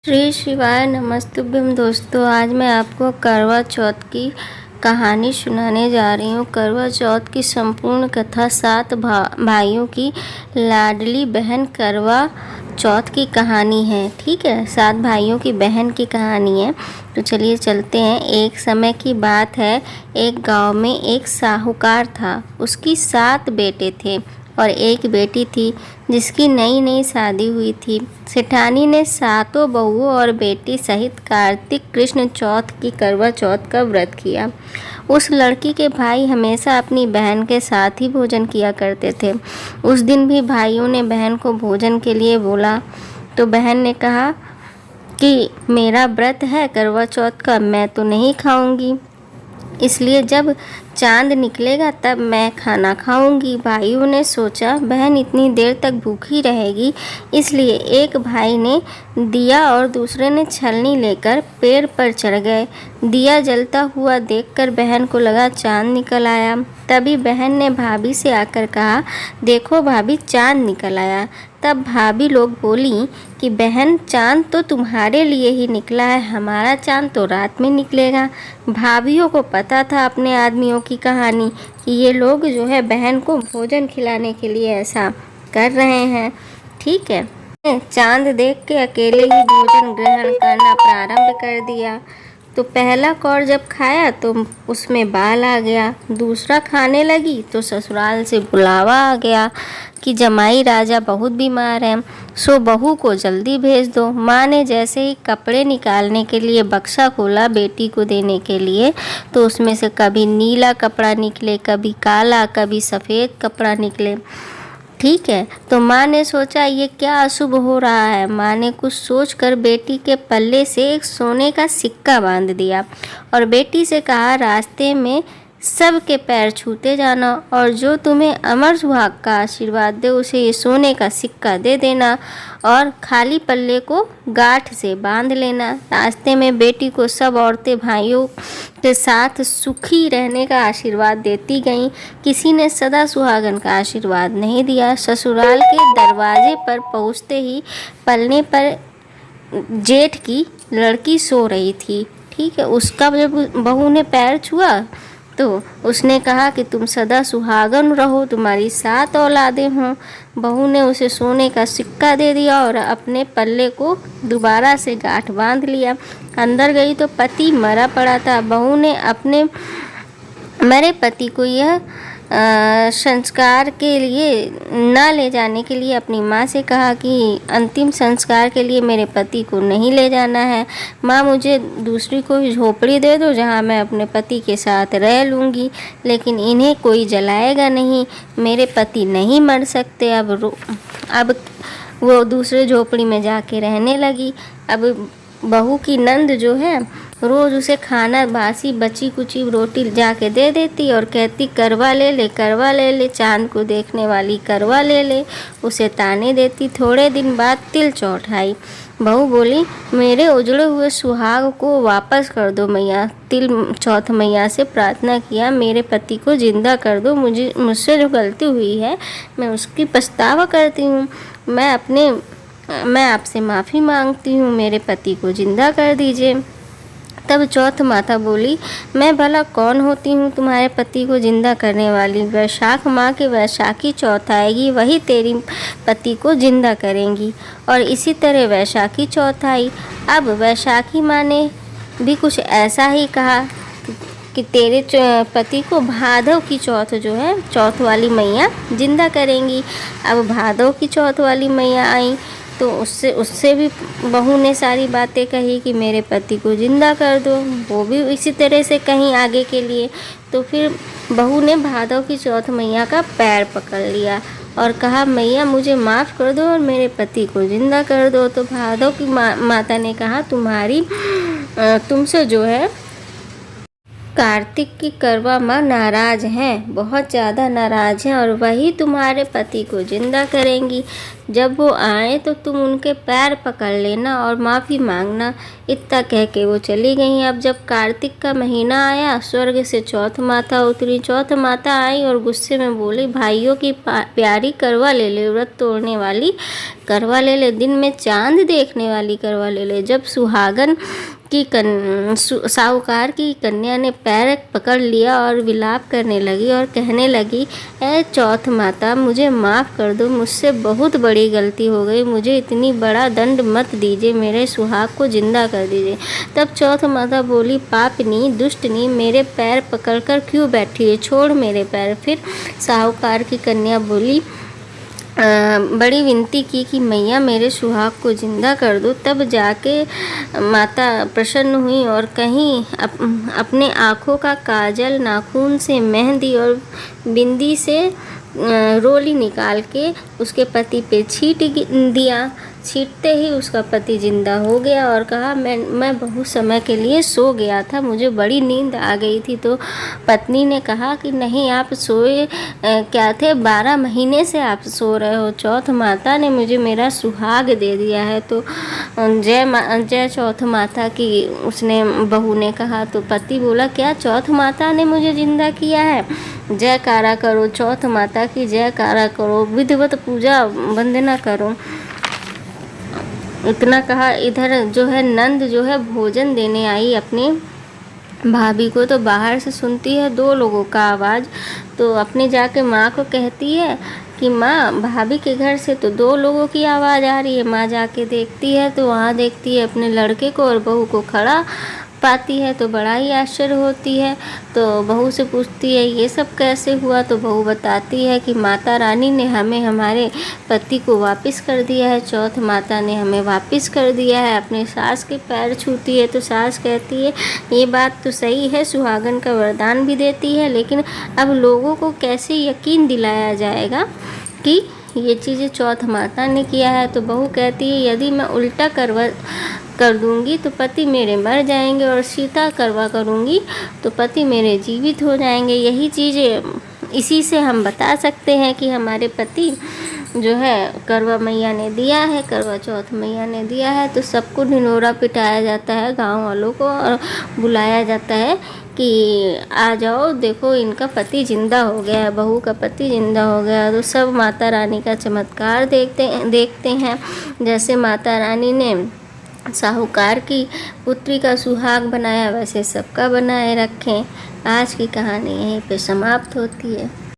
श्री शिवाय नमस्तुभ्यम। दोस्तों, आज मैं आपको करवा चौथ की कहानी सुनाने जा रही हूँ। करवा चौथ की संपूर्ण कथा 7 भाइयों की लाडली बहन करवा चौथ की कहानी है। ठीक है, 7 भाइयों की बहन की कहानी है। तो चलिए चलते हैं। एक समय की बात है, एक गांव में एक साहूकार था। उसकी 7 बेटे थे और एक बेटी थी जिसकी नई नई शादी हुई थी। सेठानी ने 7 बहुओं और बेटी सहित कार्तिक कृष्ण चौथ की करवा चौथ का व्रत किया। उस लड़की के भाई हमेशा अपनी बहन के साथ ही भोजन किया करते थे। उस दिन भी भाइयों ने बहन को भोजन के लिए बोला तो बहन ने कहा कि मेरा व्रत है करवा चौथ का, मैं तो नहीं खाऊंगी, इसलिए जब चांद निकलेगा तब मैं खाना खाऊंगी। भाइयों ने सोचा बहन इतनी देर तक भूखी रहेगी, इसलिए एक भाई ने दिया और दूसरे ने छलनी लेकर पेड़ पर चढ़ गए। दिया जलता हुआ देखकर बहन को लगा चांद निकल आया। तभी बहन ने भाभी से आकर कहा, देखो भाभी, चांद निकल आया। तब भाभी लोग बोली कि बहन, चांद तो तुम्हारे लिए ही निकला है, हमारा चांद तो रात में निकलेगा। भाभियों को पता था अपने आदमियों की कहानी कि ये लोग जो है बहन को भोजन खिलाने के लिए ऐसा कर रहे हैं। ठीक है, चांद देख के अकेले ही भोजन ग्रहण करना प्रारंभ कर दिया। तो पहला कौर जब खाया तो उसमें बाल आ गया। दूसरा खाने लगी तो ससुराल से बुलावा आ गया कि जमाई राजा बहुत बीमार है, सो बहू को जल्दी भेज दो। माँ ने जैसे ही कपड़े निकालने के लिए बक्सा खोला बेटी को देने के लिए, तो उसमें से कभी नीला कपड़ा निकले, कभी काला, कभी सफ़ेद कपड़ा निकले। ठीक है, तो माँ ने सोचा ये क्या अशुभ हो रहा है। माँ ने कुछ सोचकर बेटी के पल्ले से एक सोने का सिक्का बांध दिया और बेटी से कहा, रास्ते में सबके पैर छूते जाना और जो तुम्हें अमर सुहाग का आशीर्वाद दे उसे ये सोने का सिक्का दे देना और खाली पल्ले को गांठ से बांध लेना। रास्ते में बेटी को सब औरतें भाइयों के साथ सुखी रहने का आशीर्वाद देती गईं। किसी ने सदा सुहागन का आशीर्वाद नहीं दिया। ससुराल के दरवाजे पर पहुंचते ही पलने पर जेठ की लड़की सो रही थी। ठीक है, उसका जब बहू ने पैर छुआ तो उसने कहा कि तुम सदा सुहागन रहो, तुम्हारी 7 औलादें हों। बहू ने उसे सोने का सिक्का दे दिया और अपने पल्ले को दोबारा से गांठ बांध लिया। अंदर गई तो पति मरा पड़ा था। बहू ने अपने मरे पति को यह संस्कार के लिए न ले जाने के लिए अपनी माँ से कहा कि अंतिम संस्कार के लिए मेरे पति को नहीं ले जाना है। माँ, मुझे दूसरी कोई झोपड़ी दे दो जहाँ मैं अपने पति के साथ रह लूँगी, लेकिन इन्हें कोई जलाएगा नहीं, मेरे पति नहीं मर सकते। अब वो दूसरे झोपड़ी में जाके रहने लगी। अब बहू की नंद जो है रोज़ उसे खाना बासी बची कुची रोटी जाके दे देती और कहती, करवा ले ले, करवा ले ले, चांद को देखने वाली करवा ले ले, उसे ताने देती। थोड़े दिन बाद तिल चौथ आई। बहू बोली, मेरे उजड़े हुए सुहाग को वापस कर दो मैया। तिल चौथ मैया से प्रार्थना किया, मेरे पति को जिंदा कर दो, मुझसे जो गलती हुई है मैं उसकी पछतावा करती हूँ। मैं आपसे माफ़ी मांगती हूँ, मेरे पति को जिंदा कर दीजिए। तब चौथ माता बोली, मैं भला कौन होती हूँ तुम्हारे पति को जिंदा करने वाली। वैशाख माह की वैशाखी चौथ आएगी, वही तेरी पति को जिंदा करेंगी। और इसी तरह वैशाखी चौथ आई। अब वैशाखी माँ ने भी कुछ ऐसा ही कहा कि तेरे पति को भादव की चौथ जो है चौथ वाली मैया जिंदा करेंगी। अब भादव की चौथ वाली मैया आई तो उससे भी बहू ने सारी बातें कही कि मेरे पति को जिंदा कर दो। वो भी इसी तरह से कहीं आगे के लिए। तो फिर बहू ने भादव की चौथ मैया का पैर पकड़ लिया और कहा, मैया मुझे माफ़ कर दो और मेरे पति को जिंदा कर दो। तो भादव की माता ने कहा, तुमसे जो है कार्तिक की करवा माँ नाराज़ हैं, बहुत ज़्यादा नाराज़ हैं और वही तुम्हारे पति को जिंदा करेंगी। जब वो आए तो तुम उनके पैर पकड़ लेना और माफ़ी मांगना। इतना कह के वो चली गई। अब जब कार्तिक का महीना आया, स्वर्ग से चौथ माता उतरी। चौथ माता आई और गुस्से में बोली, भाइयों की प्यारी करवा ले ले, व्रत तोड़ने वाली करवा ले ले, दिन में चांद देखने वाली करवा ले ले। जब सुहागन की साहूकार की कन्या ने पैर पकड़ लिया और विलाप करने लगी और कहने लगी, ऐ चौथ माता, मुझे माफ़ कर दो, मुझसे बहुत बड़ी गलती हो गई, मुझे इतनी बड़ा दंड मत दीजिए, मेरे सुहाग को जिंदा कर दीजिए। तब चौथ माता बोली, पापनी दुष्टनी, मेरे पैर पकड़कर क्यों बैठी है, छोड़ मेरे पैर। फिर साहूकार की कन्या बोली, बड़ी विनती की कि मैया मेरे सुहाग को जिंदा कर दो। तब जाके माता प्रसन्न हुई और कहीं अपने आँखों का काजल, नाखून से मेहंदी और बिंदी से रोली निकाल के उसके पति पे छीट दिया। छीटते ही उसका पति जिंदा हो गया और कहा, मैं बहुत समय के लिए सो गया था, मुझे बड़ी नींद आ गई थी। तो पत्नी ने कहा कि नहीं, आप सोए क्या थे, 12 महीने से आप सो रहे हो, चौथ माता ने मुझे मेरा सुहाग दे दिया है। तो जय चौथ माता की उसने बहू ने कहा। तो पति बोला, क्या चौथ माता ने मुझे जिंदा किया है, जयकारा करो, चौथ माता की जयकारा करो, विधिवत पूजा वंदना करो। इतना कहा, इधर जो है नंद जो है भोजन देने आई अपनी भाभी को, तो बाहर से सुनती है 2 लोगों का आवाज़। तो अपने जाके माँ को कहती है कि माँ, भाभी के घर से तो 2 लोगों की आवाज़ आ रही है। माँ जाके देखती है तो वहाँ देखती है अपने लड़के को और बहू को खड़ा पाती है, तो बड़ा ही आश्चर्य होती है। तो बहू से पूछती है, ये सब कैसे हुआ। तो बहू बताती है कि माता रानी ने हमें हमारे पति को वापस कर दिया है, चौथ माता ने हमें वापस कर दिया है। अपने सास के पैर छूती है तो सास कहती है, ये बात तो सही है, सुहागन का वरदान भी देती है, लेकिन अब लोगों को कैसे यकीन दिलाया जाएगा कि ये चीज़ें चौथ माता ने किया है। तो बहू कहती है, यदि मैं उल्टा कर दूंगी तो पति मेरे मर जाएंगे, और सीधा करवा करूंगी तो पति मेरे जीवित हो जाएंगे। यही चीज़ें इसी से हम बता सकते हैं कि हमारे पति जो है करवा मैया ने दिया है, करवा चौथ मैया ने दिया है। तो सबको ढिंढोरा पिटाया जाता है, गांव वालों को, और बुलाया जाता है कि आ जाओ, देखो इनका पति जिंदा हो गया है, बहू का पति जिंदा हो गया। तो सब माता रानी का चमत्कार देखते हैं। जैसे माता रानी ने साहूकार की पुत्री का सुहाग बनाया, वैसे सबका बनाए रखें। आज की कहानी यहीं पे समाप्त होती है।